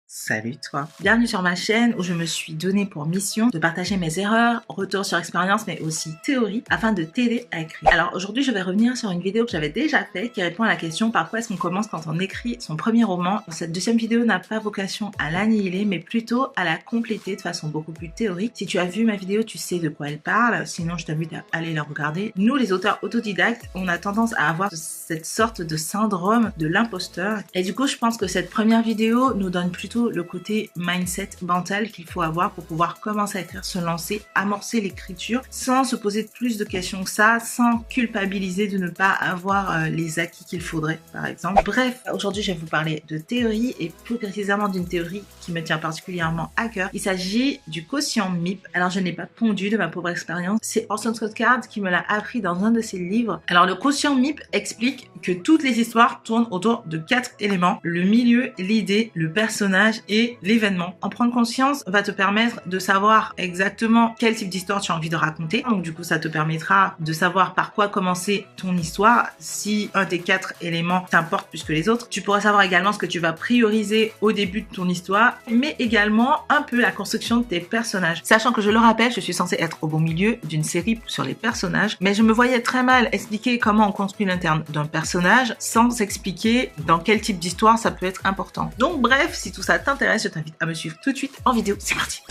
Salut toi, bienvenue sur ma chaîne où je me suis donné pour mission de partager mes erreurs, retours sur expérience mais aussi théorie afin de t'aider à écrire. Alors aujourd'hui je vais revenir sur une vidéo que j'avais déjà faite qui répond à la question par quoi est-ce qu'on commence quand on écrit son premier roman. Cette deuxième vidéo n'a pas vocation à l'annihiler mais plutôt à la compléter de façon beaucoup plus théorique. Si tu as vu ma vidéo tu sais de quoi elle parle, sinon je t'invite à aller la regarder. Nous les auteurs autodidactes on a tendance à avoir cette sorte de syndrome de l'imposteur et du coup je pense que cette première vidéo nous donne plutôt le côté mindset mental qu'il faut avoir pour pouvoir commencer à écrire, se lancer, amorcer l'écriture sans se poser plus de questions que ça, sans culpabiliser de ne pas avoir les acquis qu'il faudrait par exemple. Bref, aujourd'hui je vais vous parler de théorie et plus précisément d'une théorie qui me tient particulièrement à cœur. Il s'agit du quotient MIP. Alors je n'ai pas pondu de ma pauvre expérience, c'est Orson Scott Card qui me l'a appris dans un de ses livres. Alors le quotient MIP explique que toutes les histoires tournent autour de 4 éléments: le milieu, l'idée, le personnage et l'événement. En prendre conscience va te permettre de savoir exactement quel type d'histoire tu as envie de raconter. Donc du coup, ça te permettra de savoir par quoi commencer ton histoire. Si un des 4 éléments t'importe plus que les autres, tu pourras savoir également ce que tu vas prioriser au début de ton histoire, mais également un peu la construction de tes personnages. Sachant que je le rappelle, je suis censée être au beau milieu d'une série sur les personnages, mais je me voyais très mal expliquer comment on construit l'interne d'un personnage sans expliquer dans quel type d'histoire ça peut être important. Donc bref, si tout ça t'intéresse, je t'invite à me suivre tout de suite en vidéo. C'est parti!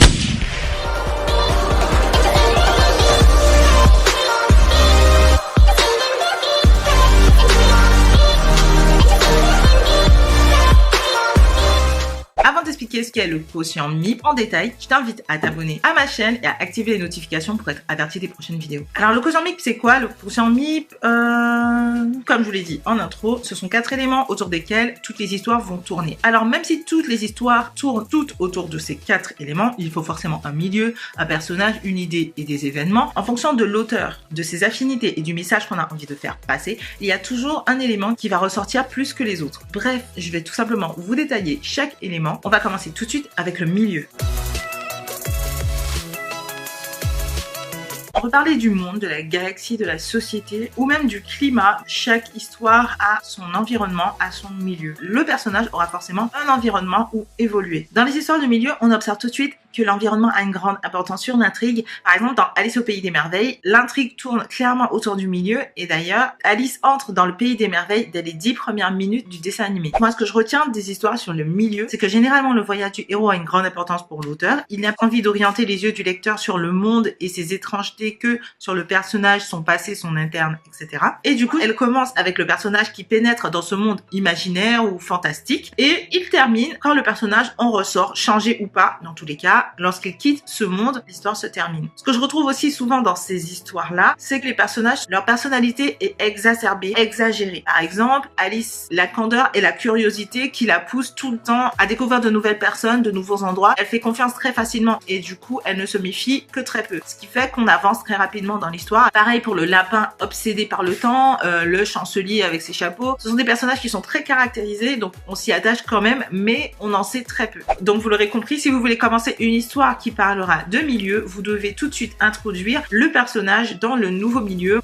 Avant d'expliquer ce qu'est le quotient MIP en détail, je t'invite à t'abonner à ma chaîne et à activer les notifications pour être averti des prochaines vidéos. Alors le quotient MIP, c'est quoi? Le quotient MIP, comme je vous l'ai dit en intro, ce sont 4 éléments autour desquels toutes les histoires vont tourner. Alors même si toutes les histoires tournent toutes autour de ces 4 éléments, il faut forcément un milieu, un personnage, une idée et des événements. En fonction de l'auteur, de ses affinités et du message qu'on a envie de faire passer, il y a toujours un élément qui va ressortir plus que les autres. Bref, je vais tout simplement vous détailler chaque élément. On va commencer tout de suite avec le milieu. On peut parler du monde, de la galaxie, de la société ou même du climat. Chaque histoire a son environnement, a son milieu. Le personnage aura forcément un environnement où évoluer. Dans les histoires de milieu, on observe tout de suite que l'environnement a une grande importance sur l'intrigue. Par exemple, dans Alice au Pays des Merveilles, l'intrigue tourne clairement autour du milieu et d'ailleurs, Alice entre dans le Pays des Merveilles dès les 10 premières minutes du dessin animé. Moi, ce que je retiens des histoires sur le milieu, c'est que généralement, le voyage du héros a une grande importance pour l'auteur. Il n'a pas envie d'orienter les yeux du lecteur sur le monde et ses étrangetés que sur le personnage, son passé, son interne, etc. Et du coup, elle commence avec le personnage qui pénètre dans ce monde imaginaire ou fantastique et il termine quand le personnage en ressort, changé ou pas, dans tous les cas. Lorsqu'il quitte ce monde, l'histoire se termine. Ce que je retrouve aussi souvent dans ces histoires-là, c'est que les personnages, leur personnalité est exacerbée, exagérée. Par exemple, Alice, la candeur et la curiosité qui la poussent tout le temps à découvrir de nouvelles personnes, de nouveaux endroits. Elle fait confiance très facilement et du coup, elle ne se méfie que très peu. Ce qui fait qu'on avance très rapidement dans l'histoire. Pareil pour le lapin obsédé par le temps, le chancelier avec ses chapeaux. Ce sont des personnages qui sont très caractérisés, donc on s'y attache quand même, mais on en sait très peu. Donc vous l'aurez compris, si vous voulez commencer une histoire qui parlera de milieu, vous devez tout de suite introduire le personnage dans le nouveau milieu.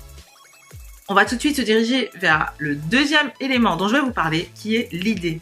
On va tout de suite se diriger vers le deuxième élément dont je vais vous parler, qui est l'idée.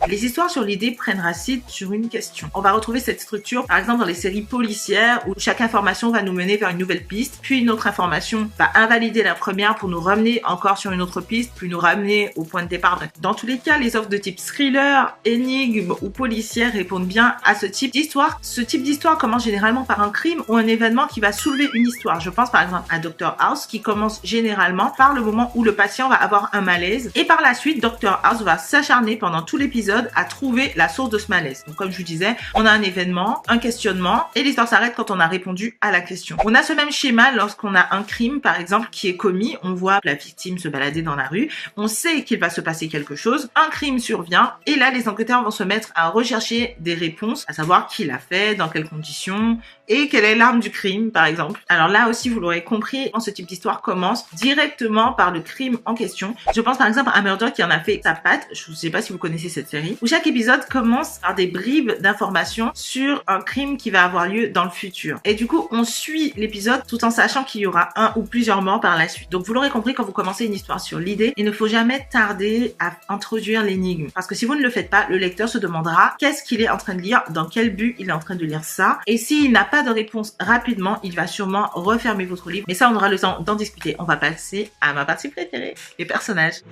Les histoires sur l'idée prennent racine sur une question. On va retrouver cette structure, par exemple, dans les séries policières où chaque information va nous mener vers une nouvelle piste, puis une autre information va invalider la première pour nous ramener encore sur une autre piste, puis nous ramener au point de départ. Dans tous les cas, les offres de type thriller, énigme ou policière répondent bien à ce type d'histoire. Ce type d'histoire commence généralement par un crime ou un événement qui va soulever une histoire. Je pense par exemple à Dr House qui commence généralement par le moment où le patient va avoir un malaise et par la suite, Dr House va s'acharner pendant tout l'épisode à trouver la source de ce malaise. Donc comme je vous disais, on a un événement, un questionnement et l'histoire s'arrête quand on a répondu à la question. On a ce même schéma lorsqu'on a un crime par exemple qui est commis, on voit la victime se balader dans la rue, on sait qu'il va se passer quelque chose, un crime survient et là les enquêteurs vont se mettre à rechercher des réponses, à savoir qui l'a fait, dans quelles conditions et quelle est l'arme du crime, par exemple. Alors là aussi, vous l'aurez compris, ce type d'histoire commence directement par le crime en question. Je pense par exemple à Murder qui en a fait sa patte. Je ne sais pas si vous connaissez cette série, où chaque épisode commence par des bribes d'informations sur un crime qui va avoir lieu dans le futur. Et du coup, on suit l'épisode tout en sachant qu'il y aura un ou plusieurs morts par la suite. Donc vous l'aurez compris, quand vous commencez une histoire sur l'idée, il ne faut jamais tarder à introduire l'énigme. Parce que si vous ne le faites pas, le lecteur se demandera qu'est-ce qu'il est en train de lire, dans quel but il est en train de lire ça. Et s'il n'a pas de réponse rapidement, il va sûrement refermer votre livre. Mais ça, on aura le temps d'en discuter. On va passer à ma partie préférée, les personnages.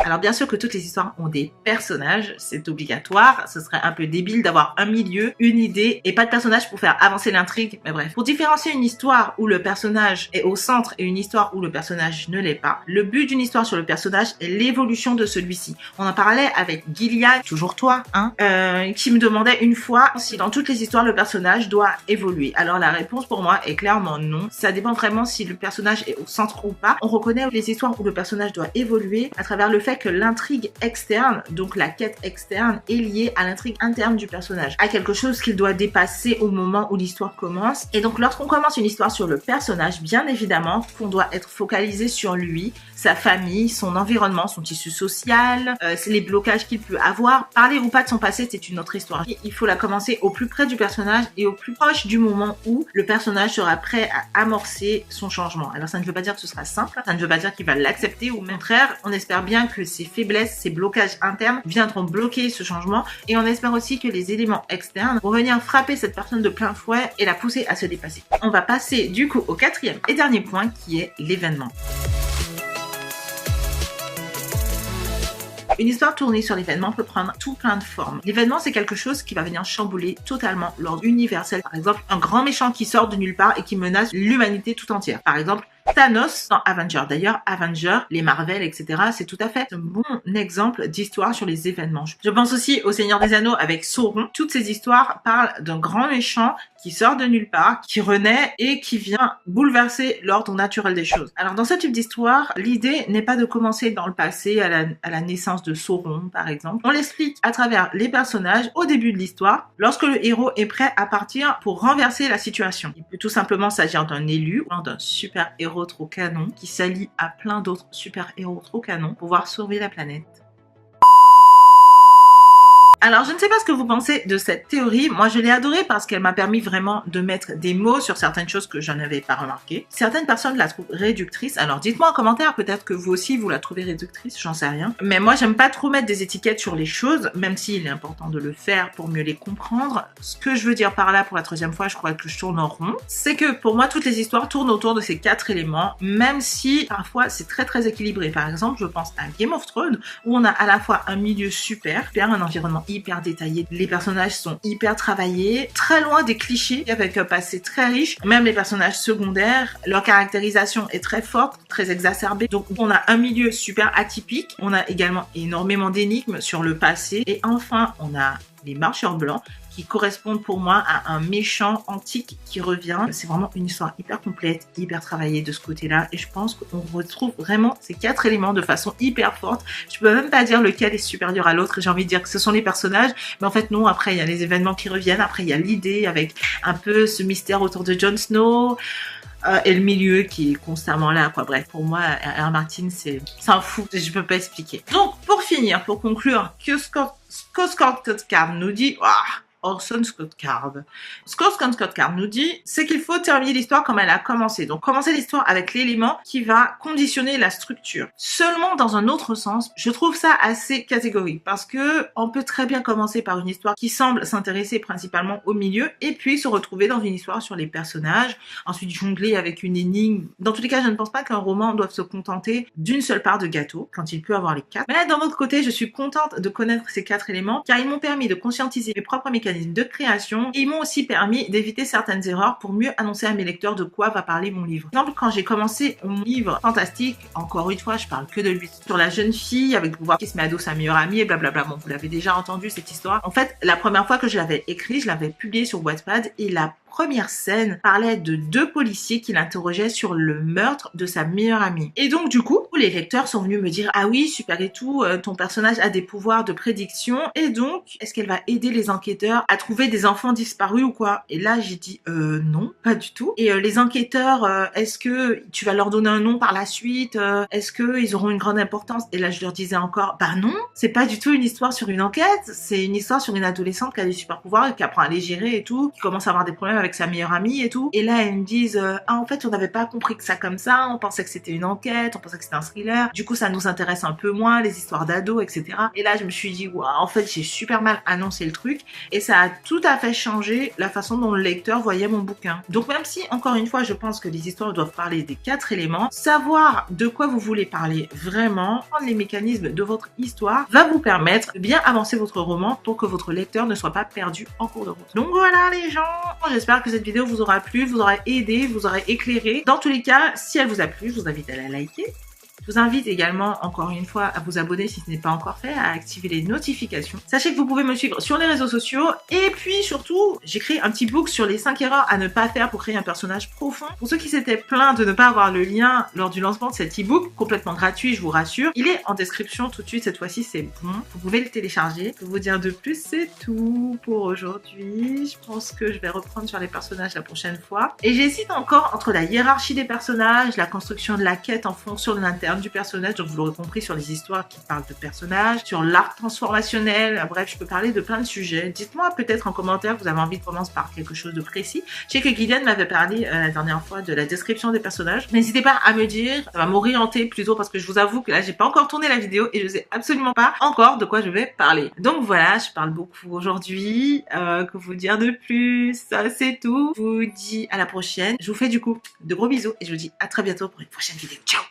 Alors bien sûr que toutes les histoires ont des personnages, c'est obligatoire, ce serait un peu débile d'avoir un milieu, une idée et pas de personnage pour faire avancer l'intrigue, mais bref. Pour différencier une histoire où le personnage est au centre et une histoire où le personnage ne l'est pas, le but d'une histoire sur le personnage est l'évolution de celui-ci. On en parlait avec Gilead, toujours toi, qui me demandait une fois si dans toutes les histoires le personnage doit évoluer. Alors la réponse pour moi est clairement non. Ça dépend vraiment si le personnage est au centre ou pas. On reconnaît les histoires où le personnage doit évoluer à travers le fait que l'intrigue externe, donc la quête externe, est liée à l'intrigue interne du personnage, à quelque chose qu'il doit dépasser au moment où l'histoire commence. Et donc lorsqu'on commence une histoire sur le personnage, bien évidemment qu'on doit être focalisé sur lui, sa famille, son environnement, son tissu social, les blocages qu'il peut avoir. Parler ou pas de son passé, c'est une autre histoire. Il faut la commencer au plus près du personnage et au plus proche du moment où le personnage sera prêt à amorcer son changement. Alors ça ne veut pas dire que ce sera simple, ça ne veut pas dire qu'il va l'accepter, ou au contraire, on espère bien que ses faiblesses, ses blocages internes viendront bloquer ce changement, et on espère aussi que les éléments externes vont venir frapper cette personne de plein fouet et la pousser à se dépasser. On va passer du coup au quatrième et dernier point qui est l'événement. Une histoire tournée sur l'événement peut prendre tout plein de formes. L'événement, c'est quelque chose qui va venir chambouler totalement l'ordre universel. Par exemple, un grand méchant qui sort de nulle part et qui menace l'humanité tout entière. Par exemple, Thanos dans Avengers. D'ailleurs, Avengers, les Marvel, etc., c'est tout à fait un bon exemple d'histoire sur les événements. Je pense aussi au Seigneur des Anneaux avec Sauron. Toutes ces histoires parlent d'un grand méchant qui sort de nulle part, qui renaît et qui vient bouleverser l'ordre naturel des choses. Alors dans ce type d'histoire, l'idée n'est pas de commencer dans le passé, à la naissance de Sauron par exemple. On l'explique à travers les personnages au début de l'histoire, lorsque le héros est prêt à partir pour renverser la situation. Il peut tout simplement s'agir d'un élu ou d'un super héros trop canon qui s'allie à plein d'autres super héros trop canons pour pouvoir sauver la planète. Alors, je ne sais pas ce que vous pensez de cette théorie. Moi, je l'ai adorée parce qu'elle m'a permis vraiment de mettre des mots sur certaines choses que je n'avais pas remarquées. Certaines personnes la trouvent réductrice. Alors, dites-moi en commentaire, peut-être que vous aussi, vous la trouvez réductrice, j'en sais rien. Mais moi, j'aime pas trop mettre des étiquettes sur les choses, même s'il est important de le faire pour mieux les comprendre. Ce que je veux dire par là, pour la troisième fois, je crois que je tourne en rond, c'est que pour moi, toutes les histoires tournent autour de ces 4 éléments, même si parfois c'est très très équilibré. Par exemple, je pense à Game of Thrones, où on a à la fois un milieu super, un environnement hyper détaillé. Les personnages sont hyper travaillés, très loin des clichés, avec un passé très riche. Même les personnages secondaires, leur caractérisation est très forte, très exacerbée. Donc on a un milieu super atypique. On a également énormément d'énigmes sur le passé. Et enfin, on a les marcheurs blancs qui correspondent pour moi à un méchant antique qui revient. C'est vraiment une histoire hyper complète, hyper travaillée de ce côté-là, et je pense qu'on retrouve vraiment ces 4 éléments de façon hyper forte. Je peux même pas dire lequel est supérieur à l'autre, j'ai envie de dire que ce sont les personnages, mais en fait non, après il y a les événements qui reviennent, après il y a l'idée avec un peu ce mystère autour de Jon Snow, et le milieu qui est constamment là, quoi. Bref, pour moi, R. Martin, c'est un fou, je peux pas expliquer. Donc, pour finir, pour conclure, que Scott Card nous dit, Orson Scott Card. Scott Card nous dit, c'est qu'il faut terminer l'histoire comme elle a commencé. Donc, commencer l'histoire avec l'élément qui va conditionner la structure. Seulement, dans un autre sens, je trouve ça assez catégorique parce que on peut très bien commencer par une histoire qui semble s'intéresser principalement au milieu et puis se retrouver dans une histoire sur les personnages, ensuite jongler avec une énigme. Dans tous les cas, je ne pense pas qu'un roman doive se contenter d'une seule part de gâteau quand il peut avoir les 4. Mais d'un autre côté, je suis contente de connaître ces 4 éléments car ils m'ont permis de conscientiser mes propres mécanismes de création et ils m'ont aussi permis d'éviter certaines erreurs pour mieux annoncer à mes lecteurs de quoi va parler mon livre. Par exemple, quand j'ai commencé mon livre fantastique, encore une fois, je parle que de lui, sur la jeune fille avec le pouvoir qui se met à dos sa meilleure amie et blablabla. Bon, vous l'avez déjà entendu cette histoire. En fait, la première fois que je l'avais écrit, je l'avais publié sur Wattpad et la première scène parlait de 2 policiers qui l'interrogeaient sur le meurtre de sa meilleure amie. Et donc du coup, les lecteurs sont venus me dire, ah oui, super et tout, ton personnage a des pouvoirs de prédiction, et donc, est-ce qu'elle va aider les enquêteurs à trouver des enfants disparus ou quoi? Et là, j'ai dit, non, pas du tout. Et les enquêteurs, est-ce que tu vas leur donner un nom par la suite? Est-ce qu'ils auront une grande importance? Et là, je leur disais encore, bah non, c'est pas du tout une histoire sur une enquête, c'est une histoire sur une adolescente qui a des super pouvoirs et qui apprend à les gérer et tout, qui commence à avoir des problèmes avec sa meilleure amie et tout. Et là, elles me disent, ah en fait, on n'avait pas compris que ça comme ça, on pensait que c'était une enquête, on pensait que c'était un thriller, du coup ça nous intéresse un peu moins, les histoires d'ados, etc. Et là, je me suis dit, waouh, en fait, j'ai super mal annoncé le truc, et ça a tout à fait changé la façon dont le lecteur voyait mon bouquin. Donc même si, encore une fois, je pense que les histoires doivent parler des 4 éléments, savoir de quoi vous voulez parler vraiment, prendre les mécanismes de votre histoire, va vous permettre de bien avancer votre roman pour que votre lecteur ne soit pas perdu en cours de route. Donc voilà les gens, j'espère que cette vidéo vous aura plu, vous aura aidé, vous aura éclairé. Dans tous les cas, si elle vous a plu, je vous invite à la liker. Je vous invite également, encore une fois, à vous abonner si ce n'est pas encore fait, à activer les notifications. Sachez que vous pouvez me suivre sur les réseaux sociaux. Et puis surtout, j'ai créé un petit book sur les 5 erreurs à ne pas faire pour créer un personnage profond. Pour ceux qui s'étaient plaints de ne pas avoir le lien lors du lancement de cet e-book, complètement gratuit, je vous rassure, il est en description tout de suite. Cette fois-ci, c'est bon. Vous pouvez le télécharger. Pour vous dire de plus, c'est tout pour aujourd'hui. Je pense que je vais reprendre sur les personnages la prochaine fois. Et j'hésite encore entre la hiérarchie des personnages, la construction de la quête en fonction de l'interne du personnage, donc vous l'aurez compris, sur les histoires qui parlent de personnages, sur l'arc transformationnel, bref, je peux parler de plein de sujets. Dites-moi peut-être en commentaire que vous avez envie de commencer par quelque chose de précis. Je sais que Guylaine m'avait parlé la dernière fois de la description des personnages. N'hésitez pas à me dire, ça va m'orienter plutôt, parce que je vous avoue que là, j'ai pas encore tourné la vidéo et je sais absolument pas encore de quoi je vais parler. Donc voilà, je parle beaucoup aujourd'hui. Que vous dire de plus? Ça, c'est tout. Je vous dis à la prochaine. Je vous fais du coup de gros bisous et je vous dis à très bientôt pour une prochaine vidéo. Ciao!